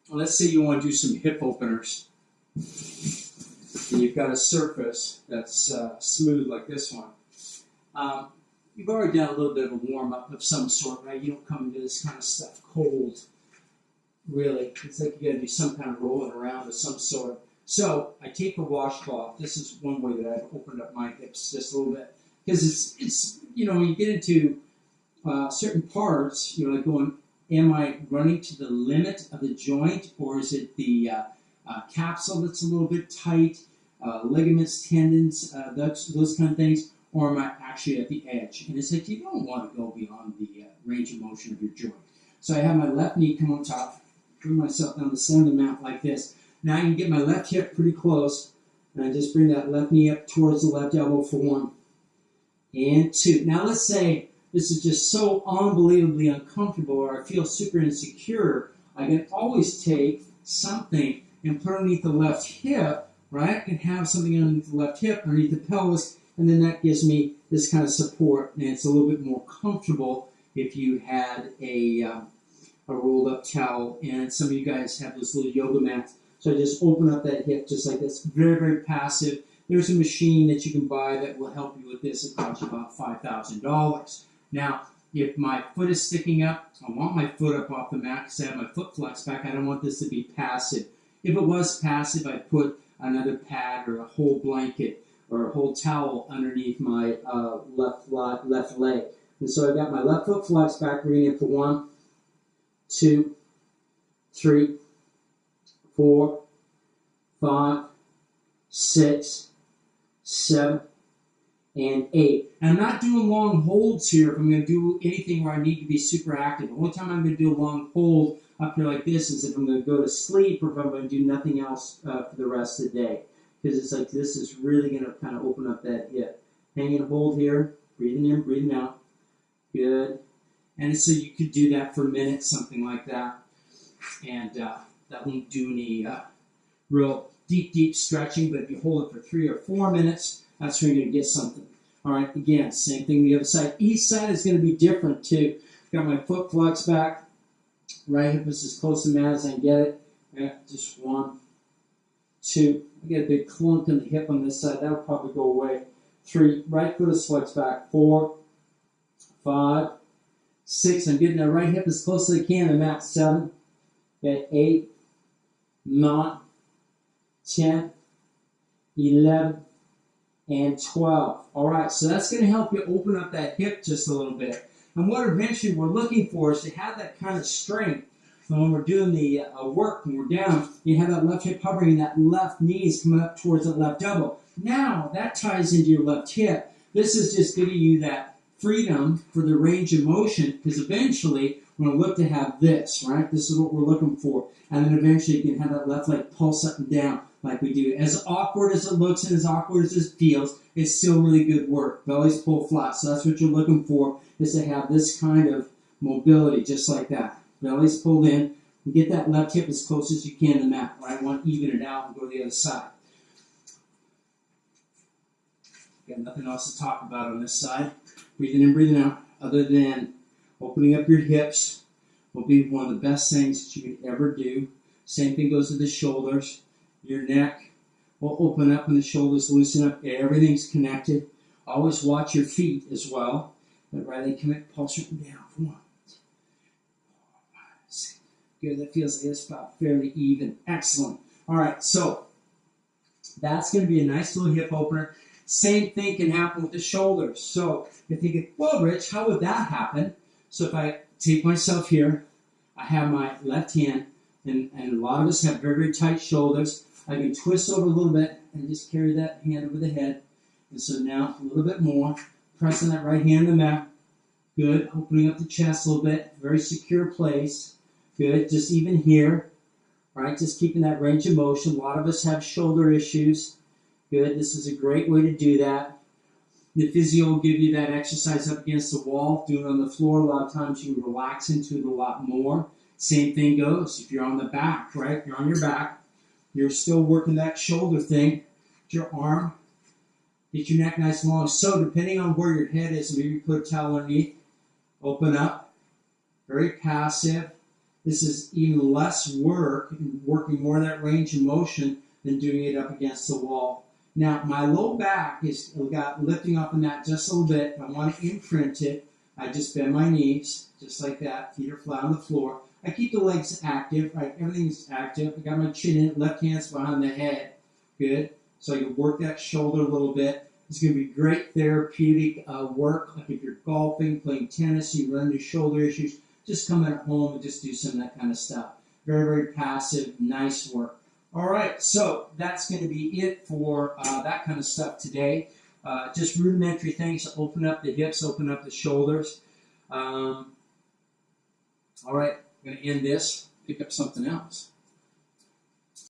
let's say you want to do some hip openers, and you've got a surface that's smooth like this one. You've already done a little bit of a warm-up of some sort, right? You don't come into this kind of stuff cold, really. It's like you got to do some kind of rolling around of some sort. So I take a washcloth. This is one way that I've opened up my hips just a little bit. Because it's when you get into certain parts, like going, am I running to the limit of the joint, or is it the capsule that's a little bit tight, ligaments, tendons, those kind of things, or am I actually at the edge? And it's like you don't want to go beyond the range of motion of your joint. So I have my left knee come on top, bring myself down the center of the mat like this. Now I can get my left hip pretty close, and I just bring that left knee up towards the left elbow for 1 and 2. Now let's say this is just so unbelievably uncomfortable, or I feel super insecure. I can always take something and put underneath the left hip, right? I can have something underneath the left hip, underneath the pelvis, and then that gives me this kind of support, and it's a little bit more comfortable if you had a rolled up towel, and some of you guys have those little yoga mats. So I just open up that hip just like this, very, very passive. There's a machine that you can buy that will help you with this. It costs you about $5,000. Now, if my foot is sticking up, I want my foot up off the mat because I have my foot flexed back. I don't want this to be passive. If it was passive, I'd put another pad or a whole blanket or a whole towel underneath my left leg. And so I've got my left foot flexed back, bringing it for 1, 2, 3, 4, 5, 6, 7, and 8. And I'm not doing long holds here if I'm going to do anything where I need to be super active. The only time I'm going to do a long hold up here like this is if I'm going to go to sleep or if I'm going to do nothing else for the rest of the day. Because it's like this is really going to kind of open up that hip. Hanging a hold here, breathing in, breathing out. Good. And so you could do that for minutes, something like that. And that won't do any real deep stretching, but if you hold it for 3 or 4 minutes, that's when you're going to get something. All right, again, same thing the other side. Each side is going to be different too. Got my foot flexed back. Right hip is as close to the mat as I can get it. Yeah, just 1, 2. I get a big clunk in the hip on this side. That'll probably go away. 3. Right foot is flexed back. 4, 5, 6. I'm getting that right hip as close as I can to the mat. 7. Okay, 8, 9, 10, 11, and 12. All right, so that's going to help you open up that hip just a little bit. And what eventually we're looking for is to have that kind of strength. So when we're doing the work, when we're down, you have that left hip hovering and that left knee is coming up towards that left elbow. Now, that ties into your left hip. This is just giving you that freedom for the range of motion, because eventually we're going to look to have this, right? This is what we're looking for. And then eventually you can have that left leg pulse up and down like we do. As awkward as it looks and as awkward as it feels, it's still really good work. Belly's pulled flat. So that's what you're looking for, is to have this kind of mobility, just like that. Belly's pulled in. And get that left hip as close as you can to the mat. Right? I want to even it out and go to the other side. Got nothing else to talk about on this side. Breathing in, breathing out, other than opening up your hips will be one of the best things that you can ever do. Same thing goes to the shoulders. Your neck will open up and the shoulders loosen up. Everything's connected. Always watch your feet as well. But right, they commit, pulse up and down. 1, 2, 4, 5, 6. Good, that feels like it's about fairly even. Excellent. All right, so that's going to be a nice little hip opener. Same thing can happen with the shoulders. So you're thinking, well, Rich, how would that happen? So if I take myself here, I have my left hand, and a lot of us have very, very tight shoulders. I can twist over a little bit and just carry that hand over the head. And so now a little bit more, pressing that right hand in the mat. Good, opening up the chest a little bit, very secure place. Good, just even here, right? Just keeping that range of motion. A lot of us have shoulder issues. Good, this is a great way to do that. The physio will give you that exercise up against the wall. Doing it on the floor, a lot of times you relax into it a lot more. Same thing goes if you're on the back, right? You're on your back. You're still working that shoulder thing. Your arm. Get your neck nice and long. So depending on where your head is, maybe you put a towel underneath. Open up. Very passive. This is even less work, working more of that range of motion than doing it up against the wall. Now, my low back is got lifting off the mat just a little bit. I want to imprint it. I just bend my knees, just like that. Feet are flat on the floor. I keep the legs active, right? Everything's active. I got my chin in, left hand's behind the head. Good. So I can work that shoulder a little bit. It's going to be great therapeutic work. Like if you're golfing, playing tennis, you run into shoulder issues, just come at home and just do some of that kind of stuff. Very, very passive, nice work. All right, so that's going to be it for that kind of stuff today. Just rudimentary things to open up the hips, open up the shoulders. All right, I'm going to end this, pick up something else.